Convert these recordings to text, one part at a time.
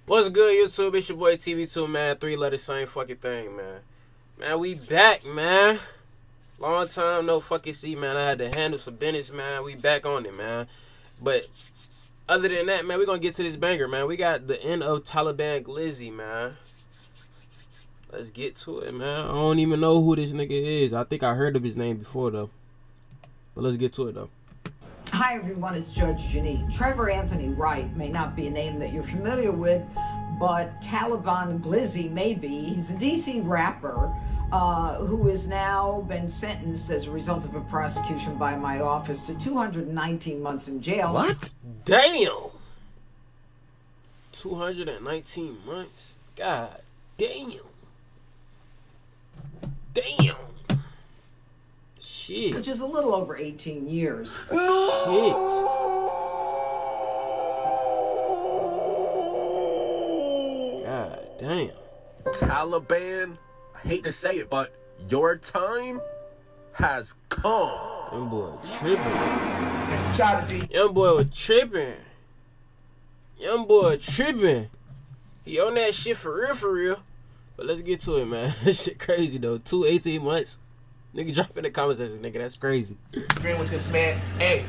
What's good, YouTube? It's your boy TV2, man. 3 letters, same fucking thing, man. Man, we back, man. Long time no fucking see, man. I had to handle some business, man. We back on it, man. But other than that, man, we gonna get to this banger, man. We got the End of Taliban Glizzy, man. Let's get to it, man. I don't even know who this nigga is. I think I heard of his name before, though. But let's get to it, though. Hi everyone, it's Judge Janine. Trevor Anthony Wright may not be a name that you're familiar with, but Taliban Glizzy may be. He's a DC rapper who has now been sentenced as a result of a prosecution by my office to 219 months in jail. What? Damn! 219 months? God damn. Damn. Shit. Which is a little over 18 years. Shit. God damn. Taliban, I hate to say it, but your time has come. Young boy tripping. Young boy was tripping. Young boy tripping. He on that shit for real, for real. But let's get to it, man. This shit crazy, though. 18 months. Nigga, drop in the comment section, nigga. That's crazy. Agreeing with this man. Hey.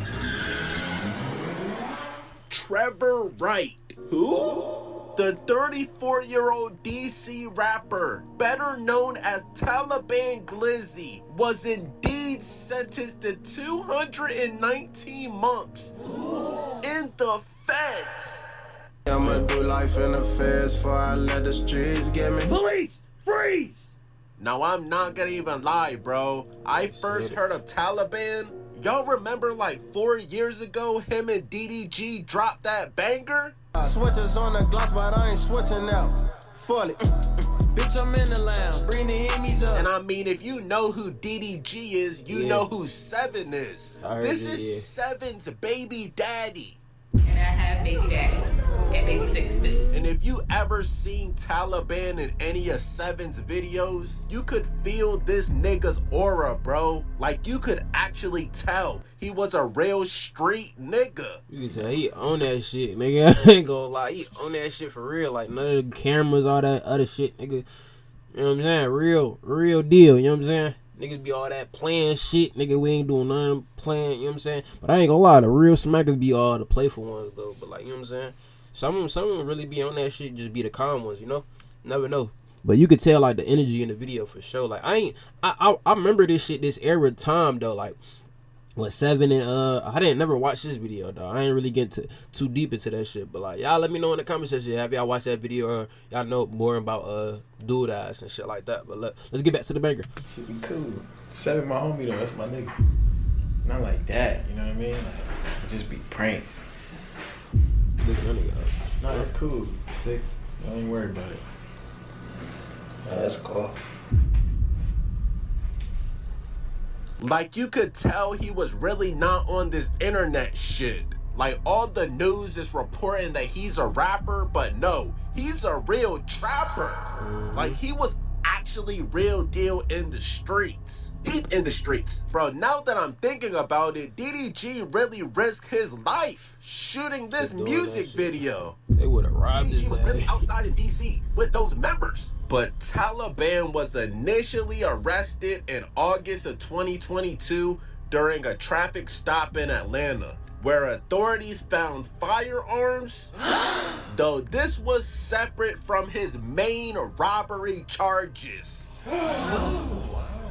Trevor Wright. Who? The 34-year-old DC rapper, better known as Taliban Glizzy, was indeed sentenced to 219 months in the feds. I'ma do life in the feds before I let the streets get me. Police, freeze! Now, I'm not gonna even lie, bro. I first heard of Taliban. Y'all remember like 4 years ago, him and DDG dropped that banger? Switches on the gloss, but I ain't switching out. Fully. Bitch, I'm in the lounge. Bring the Emmys up. And I mean, if you know who DDG is, you know who Seven is. This is Seven's baby daddy. And I have baby daddy at baby 6 too. And if you ever seen Taliban in any of Seven's videos, you could feel this nigga's aura, bro. Like, you could actually tell he was a real street nigga. You can tell he on that shit, nigga. I ain't gonna lie. He on that shit for real. Like, none of the cameras, all that other shit, nigga. You know what I'm saying? Real deal. You know what I'm saying? Niggas be all that playing shit. Nigga, we ain't doing nothing playing. You know what I'm saying? But I ain't gonna lie. The real smackers be all the playful ones, though. But, like, you know what I'm saying? Some of them really be on that shit, just be the calm ones, you know? Never know. But you could tell, like, the energy in the video for sure. Like, I remember this shit, this era time, though. Like, what, Seven and, I didn't never watch this video, though. I ain't really getting too deep into that shit. But, like, y'all let me know in the comment section. Have y'all watched that video or y'all know more about, dude eyes and shit like that. But let's get back to the banger. Should be cool. Seven my homie though, that's my nigga. Not like that, you know what I mean? Like, it just be pranks. No, that's cool. 6, don't even worry about it. Oh, that's cool. Like, you could tell he was really not on this internet shit. Like, all the news is reporting that he's a rapper, but no, he's a real trapper. Like, he was actually real deal in the streets. Deep in the streets. Bro, now that I'm thinking about it, DDG really risked his life shooting this music video. They would have robbed his DDG was really outside of DC with those members. But Taliban was initially arrested in August of 2022 during a traffic stop in Atlanta, where authorities found firearms, though this was separate from his main robbery charges.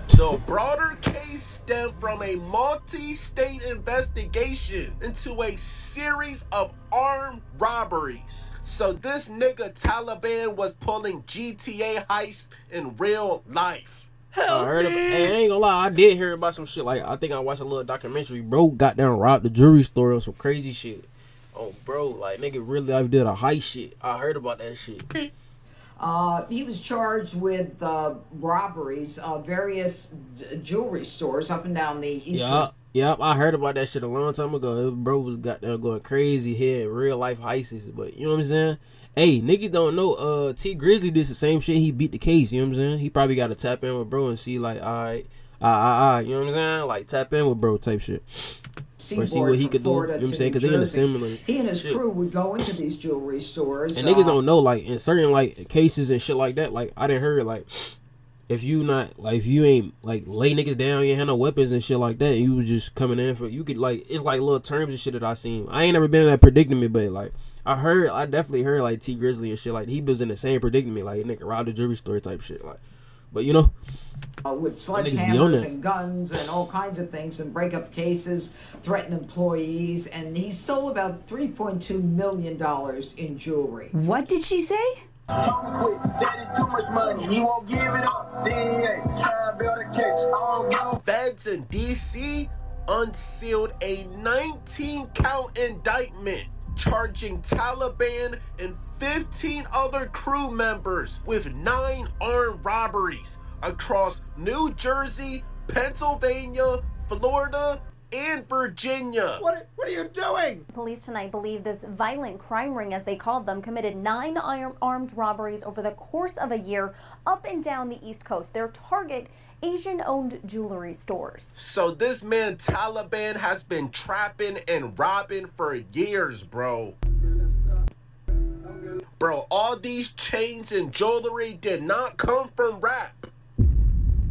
The broader case stemmed from a multi-state investigation into a series of armed robberies. So this nigga Taliban was pulling GTA heists in real life. I heard about, hey, I ain't gonna lie, I did hear about some shit. Like, I think I watched a little documentary. Bro got down, robbed the jewelry store or some crazy shit. Oh, bro, like, nigga really like did a heist shit. I heard about that shit. He was charged with robberies of various jewelry stores up and down the eastern. Yep, I heard about that shit a long time ago. Bro was got down going crazy here in real life heists. But, you know what I'm saying? Hey, niggas don't know, T Grizzly did the same shit. He beat the case, you know what I'm saying? He probably got to tap in with bro and see, like, all you know what I'm saying? Like tap in with bro type shit. Or see what he could do. You know what I'm saying? Because they in a similar He and his shit. crew would go into these jewelry stores. And niggas don't know, like, in certain, like, cases and shit like that, like, I didn't hear, like, if you not, like, if you ain't, like, lay niggas down, you ain't had no weapons and shit like that, and you was just coming in for, you could, like, it's, like, little terms and shit that I seen. I ain't never been in that predicament, but, like, I definitely heard, like, T Grizzly and shit, like, he was in the same predicament, like, nigga robbed a jewelry store type shit, like, but, you know. With sledgehammers and guns and all kinds of things and break up cases, threaten employees, and he stole about $3.2 million in jewelry. What did she say? Tony quit, said it's too much money, he won't give it up. DEA, try and build a case, I don't go. Feds in DC unsealed a 19-count indictment charging Taliban and 15 other crew members with 9 armed robberies across New Jersey, Pennsylvania, Florida, and Virginia. What are you doing? Police tonight believe this violent crime ring, as they called them, committed 9 armed robberies over the course of a year up and down the East Coast. Their target, Asian-owned jewelry stores. So this man Taliban has been trapping and robbing for years, bro. Bro, all these chains and jewelry did not come from rap.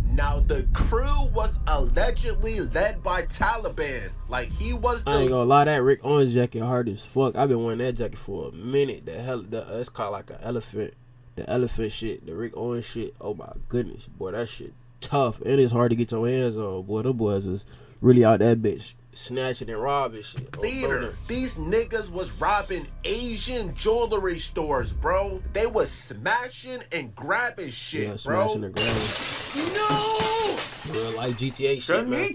Now, the crew was allegedly led by Taliban. Like, he was the... I ain't gonna lie, that Rick Owens jacket hard as fuck. I've been wearing that jacket for a minute. It's called like an elephant. The elephant shit, the Rick Owens shit. Oh my goodness, boy, that shit tough. And it's hard to get your hands on. Boy, them boys is really out that bitch snatching and robbing shit. Leader, these niggas was robbing Asian jewelry stores, bro. They was smashing and grabbing shit, yeah, bro. Smashing and grabbing. No! Real life GTA shit, man.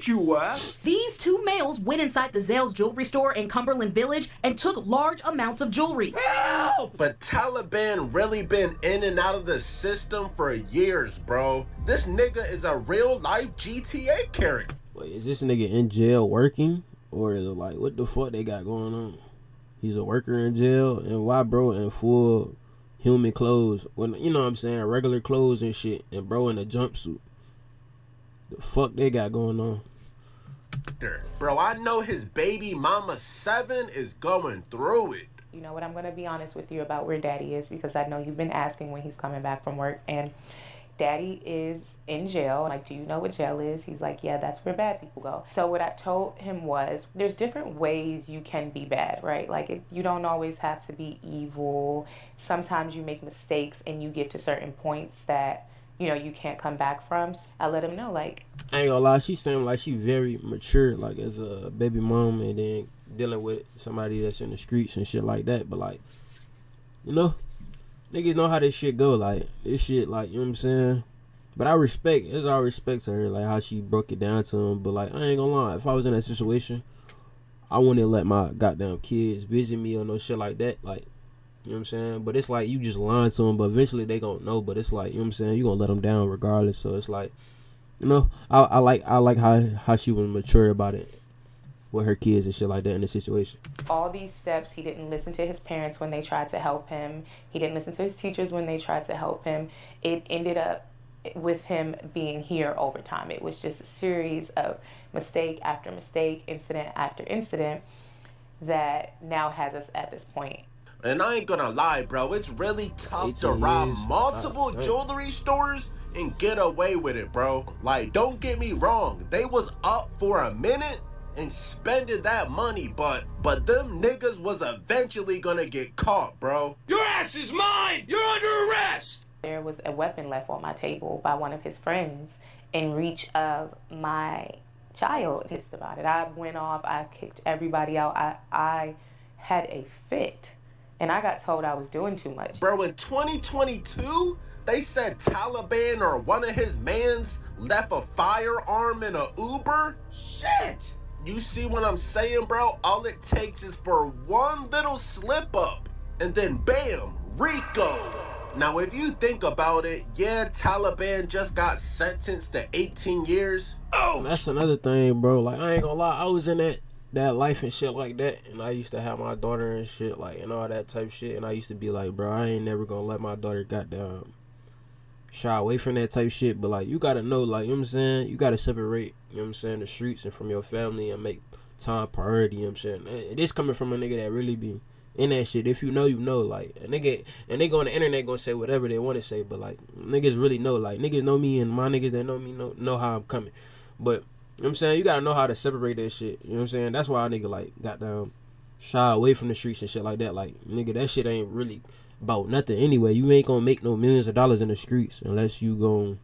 These 2 males went inside the Zales jewelry store in Cumberland Village and took large amounts of jewelry. Help! But Taliban really been in and out of the system for years, bro. This nigga is a real life GTA character. Wait, is this nigga in jail working? Or is it like, what the fuck they got going on? He's a worker in jail? And why bro in full human clothes? When, you know what I'm saying? Regular clothes and shit. And bro in a jumpsuit. The fuck they got going on? Bro, I know his baby mama 7 is going through it. You know what, I'm going to be honest with you about where Daddy is, because I know you've been asking when he's coming back from work, and Daddy is in jail. Like, do you know what jail is? He's like, yeah, that's where bad people go. So what I told him was, there's different ways you can be bad, right? Like, you don't always have to be evil. Sometimes you make mistakes and you get to certain points that, you know, you can't come back from. I let him know, like, I ain't gonna lie, she seemed like she very mature, like as a baby mom, and then dealing with somebody that's in the streets and shit like that. But like, you know, niggas know how this shit go. Like, this shit, like, you know what I'm saying? But there's all respect to her, like how she broke it down to him. But like, I ain't gonna lie, if I was in that situation, I wouldn't let my goddamn kids visit me or no shit like that. Like, you know what I'm saying? But it's like, you just lying to them, but eventually they gonna know. But it's like, you know what I'm saying, you gonna let them down regardless. So it's like, you know, I like how she was mature about it with her kids and shit like that in the situation. all these steps. He didn't listen to his parents when they tried to help him. He didn't listen to his teachers when they tried to help him. It ended up with him being here over time. It was just a series of mistake after mistake, incident after incident, that now has us at this point. And I ain't gonna lie, bro, it's really tough to rob multiple jewelry stores and get away with it, bro. Like, don't get me wrong, they was up for a minute and spending that money, but them niggas was eventually gonna get caught, bro. Your ass is mine! You're under arrest! There was a weapon left on my table by one of his friends in reach of my child. Pissed about it. I went off, I kicked everybody out. I had a fit. And I got told I was doing too much. Bro, in 2022, they said Taliban or one of his mans left a firearm in a Uber. Shit! You see what I'm saying, bro? All it takes is for one little slip up, and then bam, Rico. Now, if you think about it, yeah, Taliban just got sentenced to 18 years. Oh, that's another thing, bro. Like, I ain't gonna lie, I was in that life and shit like that, and I used to have my daughter and shit, like, and all that type shit, and I used to be like, bro, I ain't never gonna let my daughter goddamn shy away from that type shit. But like, you gotta know, like, you know what I'm saying, you gotta separate, you know what I'm saying, the streets and from your family and make time priority. You know what I'm saying, this coming from a nigga that really be in that shit. If you know, you know. Like, a nigga, and they go on the internet gonna say whatever they want to say, but like, niggas really know. Like, niggas know me, and my niggas that know me know how I'm coming. But you know what I'm saying, you gotta know how to separate that shit. You know what I'm saying, that's why a nigga like got down, shy away from the streets and shit like that. Like, nigga, that shit ain't really about nothing anyway. You ain't gonna make no millions of dollars in the streets unless you gon'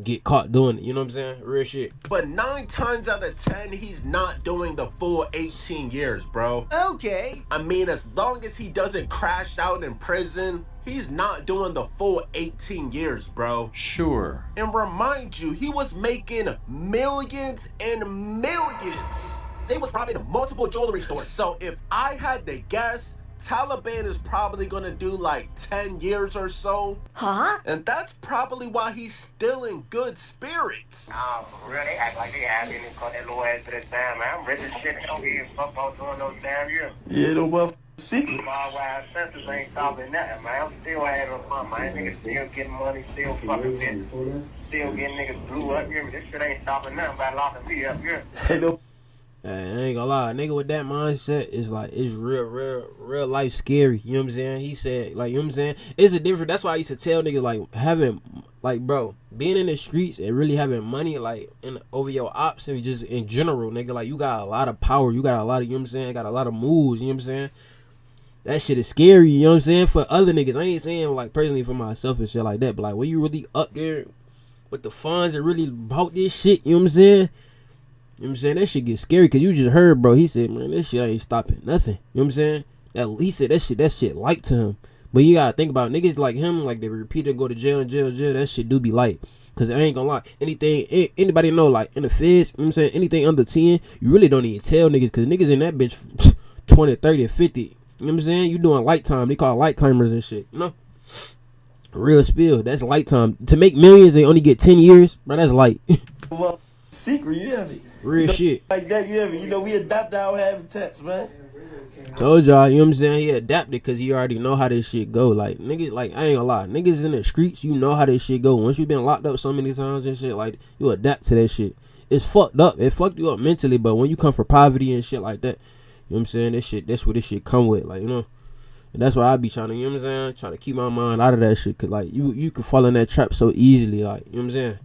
get caught doing it. You know what I'm saying? Real shit. But 9 times out of 10, he's not doing the full 18 years, bro. Okay. I mean, as long as he doesn't crash out in prison, he's not doing the full 18 years, bro. Sure. And remind you, he was making millions and millions. They was robbing multiple jewelry stores. So if I had to guess, Taliban is probably gonna do like 10 years or so. Huh? And that's probably why he's still in good spirits. Oh, for real, they act like they happy and call that little ass to that damn, man. I'm rich as shit. They don't give a fuck about doing those damn years. Yeah, the motherfucking secret. My wild senses ain't stopping nothing, man. I'm still having fun, man. Niggas still getting money, still fucking bitch. Still getting niggas blew up here. This shit ain't stopping nothing by locking me up here. I ain't gonna lie, a nigga with that mindset is like, it's real life scary. You know what I'm saying? He said, like, you know what I'm saying? It's a different, that's why I used to tell niggas, like, having, like, bro, being in the streets and really having money, like, over your ops and just in general, nigga, like, you got a lot of power. You got a lot of, you know what I'm saying? Got a lot of moves, you know what I'm saying? That shit is scary, you know what I'm saying? For other niggas, I ain't saying, like, personally for myself and shit like that, but, like, when you really up there with the funds and really bought this shit, you know what I'm saying? You know what I'm saying? That shit get scary because you just heard, bro. He said, man, this shit ain't stopping nothing. You know what I'm saying? He said that shit light to him. But you gotta think about niggas like him, like they repeat and go to jail. That shit do be light. Cause I ain't gonna lie. Anybody know, like in the feds, you know what I'm saying? Anything under 10, you really don't even tell niggas. Cause niggas in that bitch 20, 30, 50. You know what I'm saying? You doing light time. They call it light timers and shit. You know? Real spill. That's light time. To make millions, they only get 10 years. Bro, that's light. Secret, you hear me? Real shit. Like that, you hear me? You know, we adapt our habitats, man. Told y'all, you know what I'm saying? He adapted because he already know how this shit go. Like, niggas, like, I ain't gonna lie. Niggas in the streets, you know how this shit go. Once you been locked up so many times and shit, like, you adapt to that shit. It's fucked up. It fucked you up mentally, but when you come from poverty and shit like that, you know what I'm saying? This shit, that's what this shit come with. Like, you know? And that's why I be trying to, you know what I'm saying? Trying to keep my mind out of that shit. Cause, like, you can fall in that trap so easily. Like, you know what I'm saying?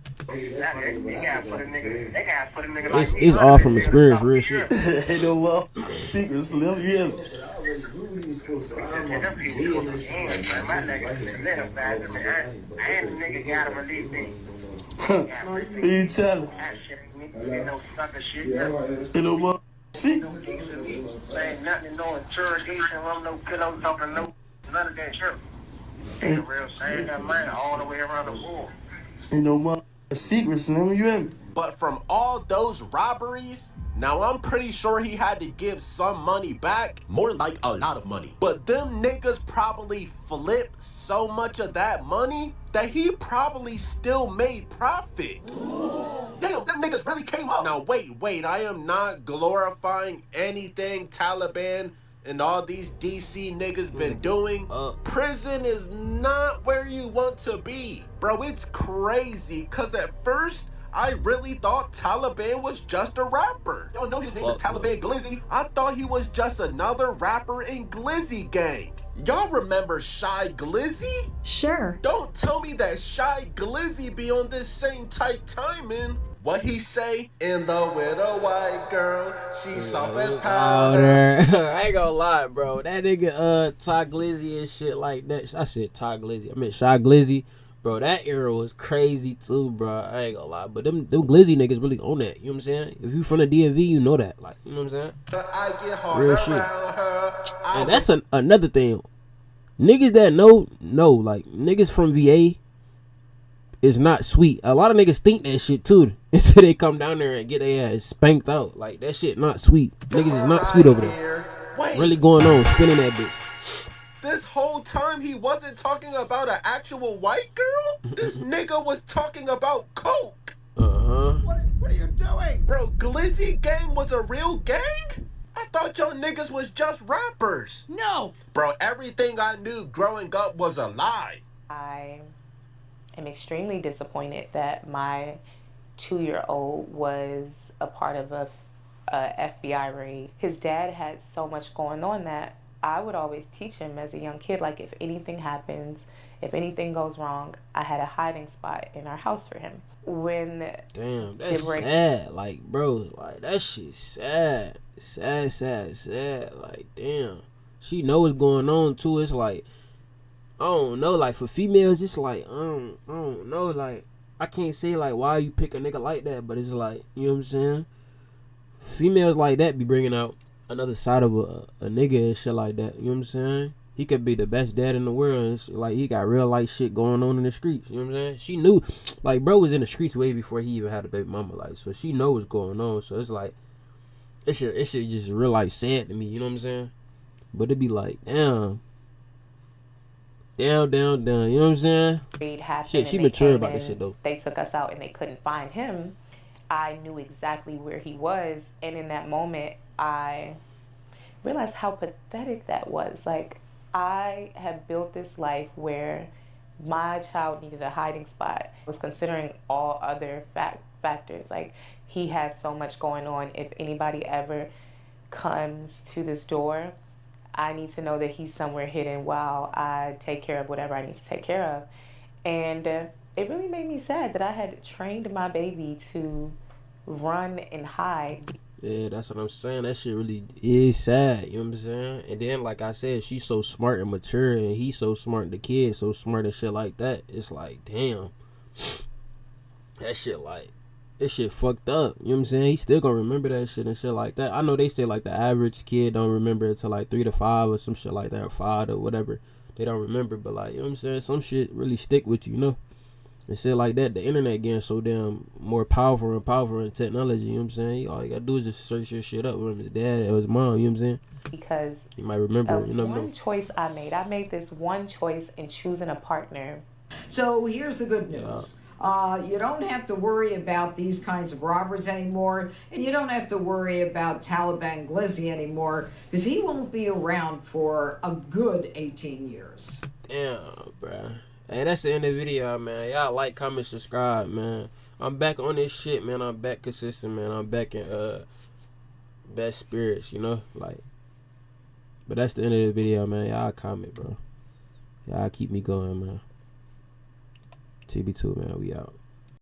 It's all from experience, real shit. Ain't no love secrets, Slim. You hear me? Who you telling? Ain't no love secret. Ain't nothing, no interrogation, no pillow talking, no none of that shit. Ain't real saying that man all the way around the world. Ain't no mother secrets, Slim. You hear me? But from all those robberies, now I'm pretty sure he had to give some money back, more like a lot of money. But them niggas probably flipped so much of that money that he probably still made profit. Damn, them niggas really came up. Now wait, I am not glorifying anything Taliban and all these DC niggas been doing. Prison is not where you want to be. Bro, it's crazy, cause at first, I really thought Taliban was just a rapper. Y'all know his name is Taliban Glizzy. I thought he was just another rapper in Glizzy Gang. Y'all remember Shy Glizzy? Sure. Don't tell me that Shy Glizzy be on this same type timing. What he say? In the with a white girl, she soft as powder. I ain't gonna lie, bro. That nigga Ty Glizzy and shit like that. I said Ty Glizzy. I meant Shy Glizzy. Bro, that era was crazy too, bro. I ain't gonna lie. But them Glizzy niggas really own that. You know what I'm saying? If you from the DMV, you know that. Like, you know what I'm saying? Real shit. And that's another thing. Niggas that know, like, niggas from VA is not sweet. A lot of niggas think that shit too until they come down there and get their ass spanked out. Like, that shit not sweet. Niggas is not sweet over there. Really going on, spinning that bitch. This whole time he wasn't talking about an actual white girl? This nigga was talking about coke. What are you doing? Bro, Glizzy Gang was a real gang? I thought y'all niggas was just rappers. No. Bro, everything I knew growing up was a lie. I am extremely disappointed that my 2-year-old was a part of a FBI raid. His dad had so much going on that I would always teach him as a young kid, like, if anything happens, if anything goes wrong, I had a hiding spot in our house for him. When damn, that's sad. Like, bro, like, that shit sad. Sad. Like, damn. She know what's going on, too. It's like, I don't know. Like, for females, it's like, I don't know. Like, I can't say, like, why you pick a nigga like that, but it's like, you know what I'm saying? Females like that be bringing out another side of a nigga and shit like that. You know what I'm saying? He could be the best dad in the world, and shit, like, he got real life shit going on in the streets. You know what I'm saying? She knew, like, bro was in the streets way before he even had a baby mama. Like, so she know what's going on. So it's like, it should just real life sad to me. You know what I'm saying? But it be like, damn. Down. You know what I'm saying? Shit, she mature about this shit though. They took us out and they couldn't find him. I knew exactly where he was, and in that moment, I realized how pathetic that was. Like, I had built this life where my child needed a hiding spot. I was considering all other factors. Like, he has so much going on. If anybody ever comes to this door, I need to know that he's somewhere hidden while I take care of whatever I need to take care of. And it really made me sad that I had trained my baby to run and hide. Yeah, that's what I'm saying. That shit really is sad. You know what I'm saying? And then, like I said, she's so smart and mature, and he's so smart, the kid so smart and shit like that. It's like, damn. That shit, like, this shit fucked up. You know what I'm saying? He's still gonna remember that shit and shit like that. I know they say, like, the average kid don't remember it till, like, 3 to 5 or some shit like that, or 5 or whatever. They don't remember, but, like, you know what I'm saying? Some shit really stick with you, you know? And shit like that, the internet getting so damn more powerful in technology, you know what I'm saying? All you gotta do is just search your shit up with his dad or his mom, you know what I'm saying? Because you might remember, you know what I mean? One choice I made this one choice in choosing a partner. So here's the good news. You don't have to worry about these kinds of robbers anymore, and you don't have to worry about Taliban Glizzy anymore, because he won't be around for a good 18 years. Damn, bruh. Hey, that's the end of the video, man. Y'all like, comment, subscribe, man. I'm back on this shit, man. I'm back consistent, man. I'm back in best spirits, you know? Like, but that's the end of the video, man. Y'all comment, bro. Y'all keep me going, man. TB2, man. We out.